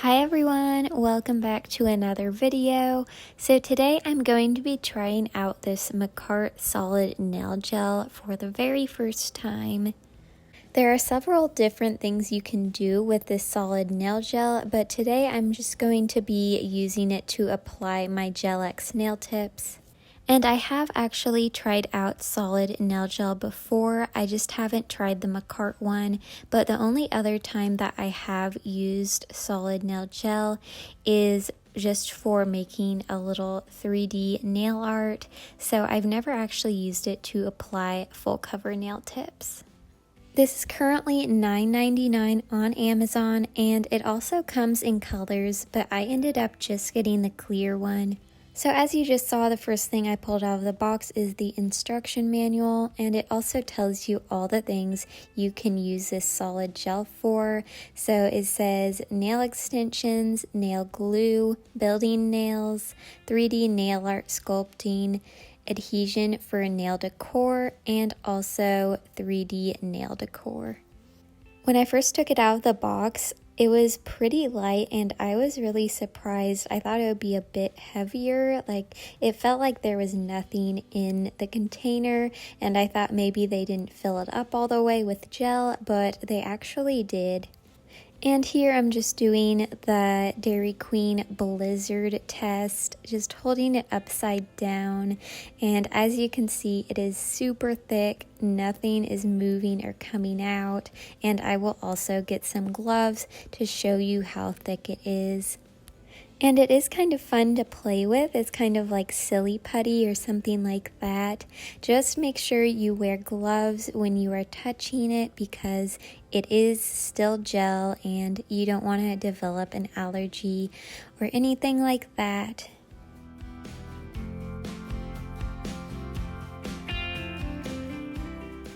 Hi everyone, welcome back to another video. So today I'm going to be trying out this Makartt solid nail gel for the very first time. There are several different things you can do with this solid nail gel, but today I'm just going to be using it to apply my GelX nail tips. And I have actually tried out solid nail gel before, I just haven't tried the Makartt one, but the only other time that I have used solid nail gel is just for making a little 3D nail art, so I've never actually used it to apply full cover nail tips. This is currently $9.99 on Amazon, and it also comes in colors, but I ended up just getting the clear one. So as you just saw, the first thing I pulled out of the box is the instruction manual, and it also tells you all the things you can use this solid gel for. So it says nail extensions, nail glue, building nails, 3D nail art sculpting, adhesion for nail decor, and also 3D nail decor. When I first took it out of the box, it was pretty light and I was really surprised. I thought it would be a bit heavier. It felt like there was nothing in the container, and I thought maybe they didn't fill it up all the way with gel, but they actually did. And here I'm just doing the Dairy Queen Blizzard test, just holding it upside down. And as you can see, it is super thick, nothing is moving or coming out. And I will also get some gloves to show you how thick it is. And it is kind of fun to play with. It's kind of like silly putty or something like that. Just make sure you wear gloves when you are touching it because it is still gel and you don't want to develop an allergy or anything like that.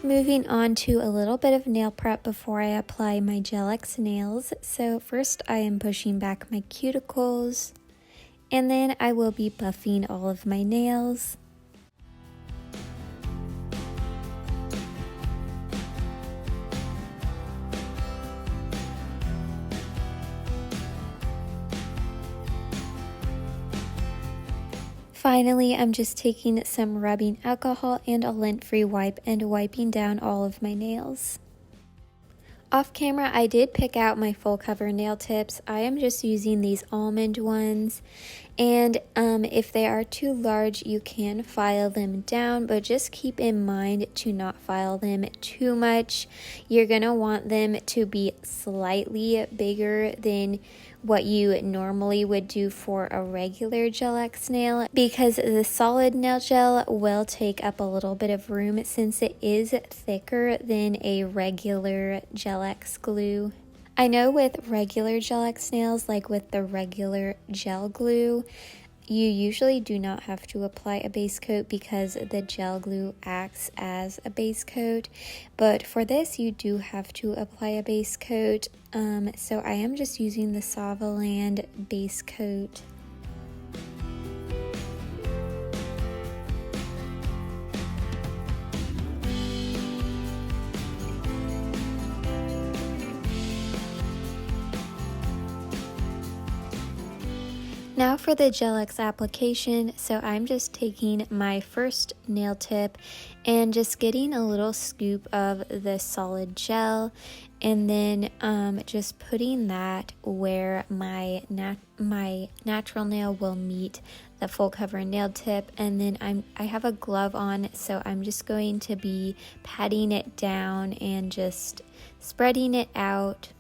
Moving on to a little bit of nail prep before I apply my GelX nails. So first I am pushing back my cuticles, and then I will be buffing all of my nails. Finally, I'm just taking some rubbing alcohol and a lint-free wipe and wiping down all of my nails. Off camera, I did pick out my full cover nail tips. I am just using these almond ones, and if they are too large, you can file them down, but just keep in mind to not file them too much. You're gonna want them to be slightly bigger than what you normally would do for a regular GelX nail, because the solid nail gel will take up a little bit of room since it is thicker than a regular GelX glue. I know with regular GelX nails, like with the regular gel glue, you usually do not have to apply a base coat because the gel glue acts as a base coat, but for this you do have to apply a base coat, so I am just using the Savaland base coat. Now for the GelX application, so I'm just taking my first nail tip and just getting a little scoop of the solid gel, and then just putting that where my natural nail will meet the full cover nail tip, and then I have a glove on, so I'm just going to be patting it down and just spreading it out.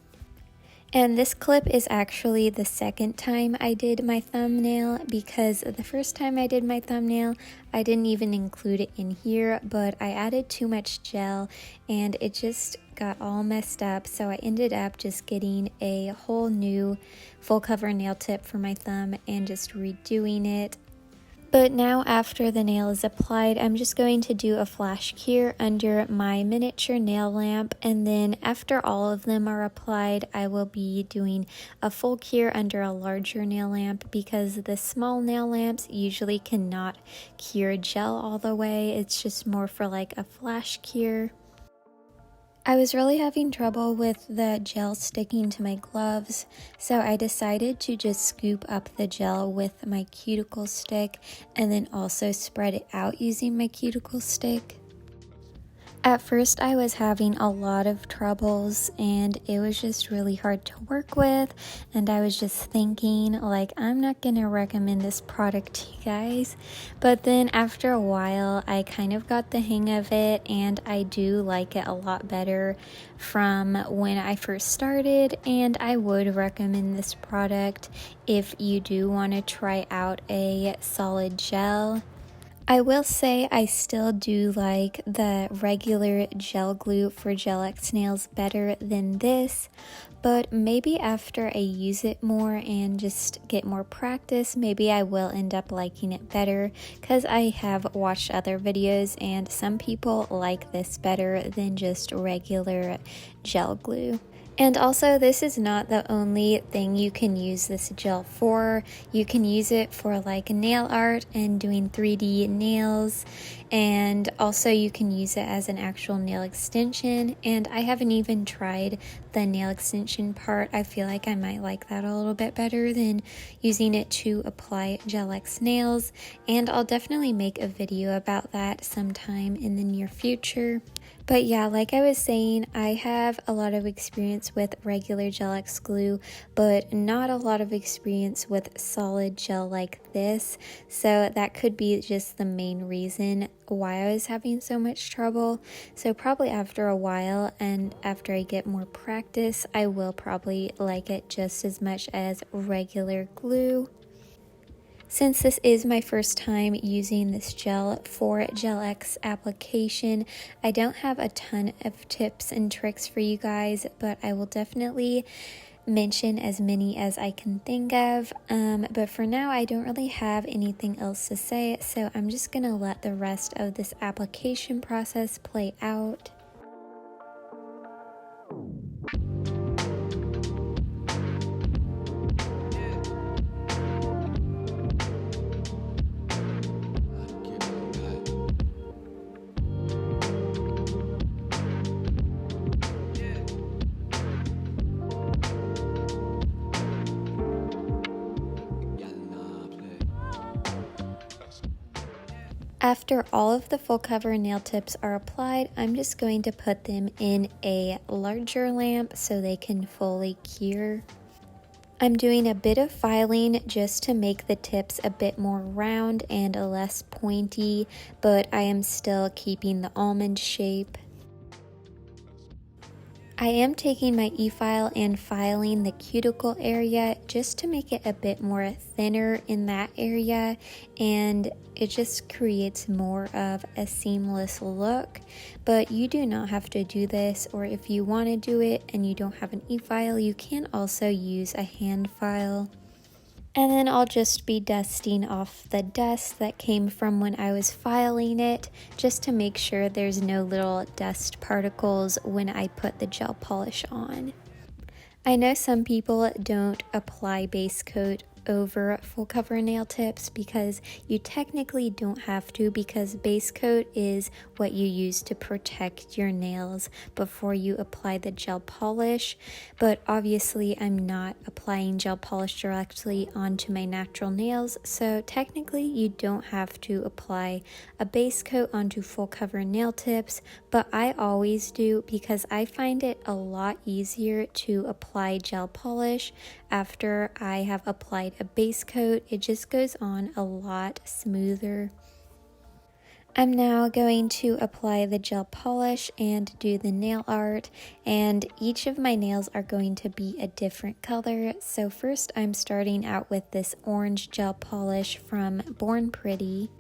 And this clip is actually the second time I did my thumbnail, because the first time I did my thumbnail, I didn't even include it in here, but I added too much gel and it just got all messed up, so I ended up just getting a whole new full cover nail tip for my thumb and just redoing it. But now after the nail is applied, I'm just going to do a flash cure under my miniature nail lamp, and then after all of them are applied, I will be doing a full cure under a larger nail lamp, because the small nail lamps usually cannot cure gel all the way. It's just more for like a flash cure. I was really having trouble with the gel sticking to my gloves, so I decided to just scoop up the gel with my cuticle stick and then also spread it out using my cuticle stick. At first I was having a lot of troubles and it was just really hard to work with, and I was just thinking like, I'm not gonna recommend this product to you guys. But then after a while I kind of got the hang of it and I do like it a lot better from when I first started, and I would recommend this product if you do want to try out a solid gel. I will say I still do like the regular gel glue for GelX nails better than this, but maybe after I use it more and just get more practice, maybe I will end up liking it better, because I have watched other videos and some people like this better than just regular gel glue. And also, this is not the only thing you can use this gel for. You can use it for like nail art and doing 3D nails, and also you can use it as an actual nail extension. And I haven't even tried the nail extension part. I feel like I might like that a little bit better than using it to apply GelX nails, and I'll definitely make a video about that sometime in the near future. But yeah, like I was saying, I have a lot of experience with regular GelX glue, but not a lot of experience with solid gel like this. So that could be just the main reason why I was having so much trouble. So probably after a while and after I get more practice, I will probably like it just as much as regular glue. Since this is my first time using this gel for GelX application, I don't have a ton of tips and tricks for you guys, but I will definitely mention as many as I can think of. But for now, I don't really have anything else to say, so I'm just gonna let the rest of this application process play out. After all of the full cover nail tips are applied, I'm just going to put them in a larger lamp so they can fully cure. I'm doing a bit of filing just to make the tips a bit more round and less pointy, but I am still keeping the almond shape. I am taking my e-file and filing the cuticle area just to make it a bit more thinner in that area, and it just creates more of a seamless look. But you do not have to do this, or if you want to do it and you don't have an e-file, you can also use a hand file. And then I'll just be dusting off the dust that came from when I was filing it, just to make sure there's no little dust particles when I put the gel polish on. I know some people don't apply base coat over full cover nail tips because you technically don't have to, because base coat is what you use to protect your nails before you apply the gel polish. But obviously I'm not applying gel polish directly onto my natural nails, so technically you don't have to apply a base coat onto full cover nail tips, but I always do because I find it a lot easier to apply gel polish after I have applied a base coat. It just goes on a lot smoother. I'm now going to apply the gel polish and do the nail art, and each of my nails are going to be a different color. So first I'm starting out with this orange gel polish from Born Pretty.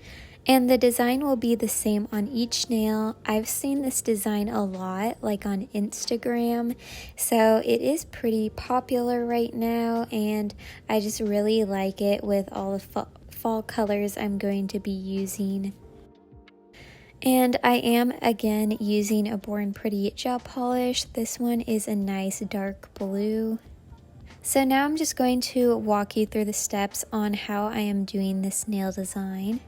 And the design will be the same on each nail. I've seen this design a lot, like on Instagram, so it is pretty popular right now, and I just really like it with all the fall colors I'm going to be using. And I am again using a Born Pretty gel polish. This one is a nice dark blue. So now I'm just going to walk you through the steps on how I am doing this nail design.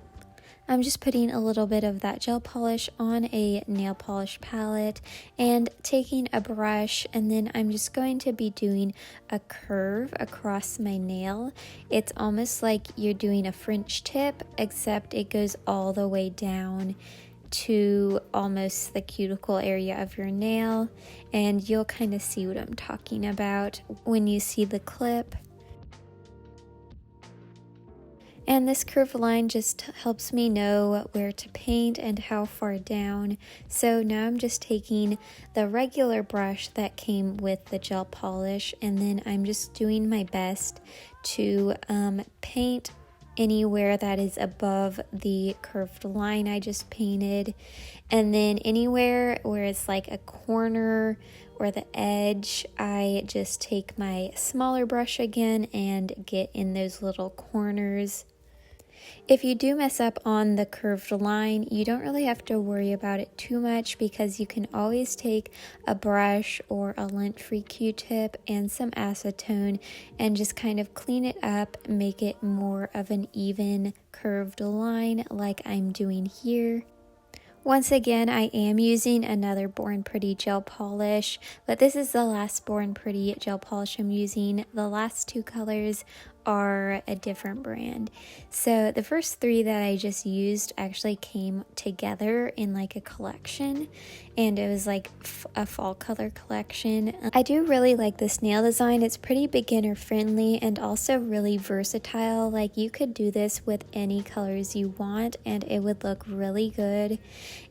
I'm just putting a little bit of that gel polish on a nail polish palette and taking a brush, and then I'm just going to be doing a curve across my nail. It's almost like you're doing a French tip, except it goes all the way down to almost the cuticle area of your nail, and you'll kind of see what I'm talking about when you see the clip. And this curved line just helps me know where to paint and how far down. So now I'm just taking the regular brush that came with the gel polish, and then I'm just doing my best to paint anywhere that is above the curved line I just painted, and then anywhere where it's like a corner or the edge, I just take my smaller brush again and get in those little corners. If you do mess up on the curved line, you don't really have to worry about it too much, because you can always take a brush or a lint-free Q-tip and some acetone and just kind of clean it up, make it more of an even curved line like I'm doing here. Once again, I am using another Born Pretty gel polish, but this is the last Born Pretty gel polish I'm using. The last two colors are a different brand. So the first three that I just used actually came together in like a collection, and it was like a fall color collection. I do really like this nail design. It's pretty beginner friendly and also really versatile. Like, you could do this with any colors you want and it would look really good.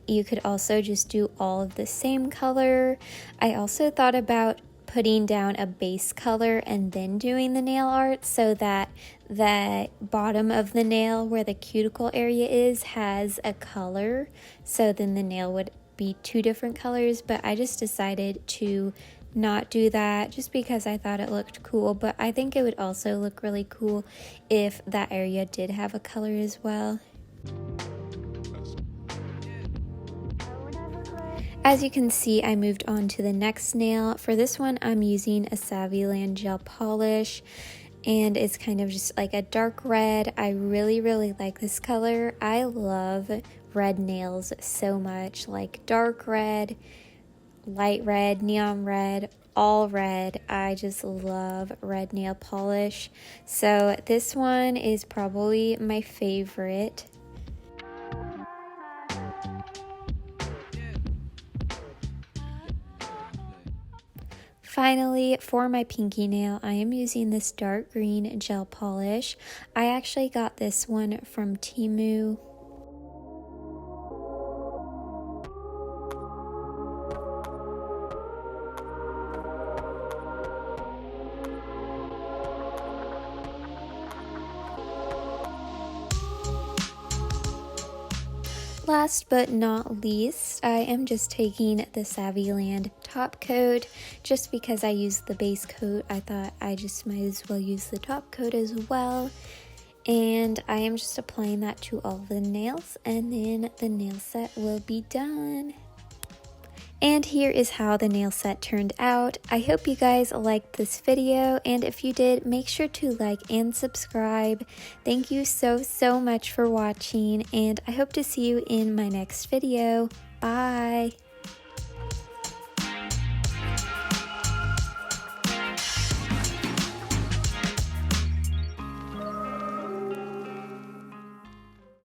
You could also just do all of the same color. I also thought about putting down a base color and then doing the nail art, so that the bottom of the nail where the cuticle area is has a color, so then the nail would be two different colors. But I just decided to not do that just because I thought it looked cool, but I think it would also look really cool if that area did have a color as well. As you can see, I moved on to the next nail. For this one, I'm using a Savvyland gel polish, and it's kind of just like a dark red. I really like this color. I love red nails so much, like dark red, light red, neon red, all red. I just love red nail polish. So this one is probably my favorite. Finally, for my pinky nail, I am using this dark green gel polish. I actually got this one from Temu. Last but not least, I am just taking the Savvyland top coat. Just because I used the base coat, I thought I just might as well use the top coat as well. And I am just applying that to all the nails, and then the nail set will be done. And here is how the nail set turned out. I hope you guys liked this video, and if you did, make sure to like and subscribe. Thank you so much for watching, and I hope to see you in my next video. Bye!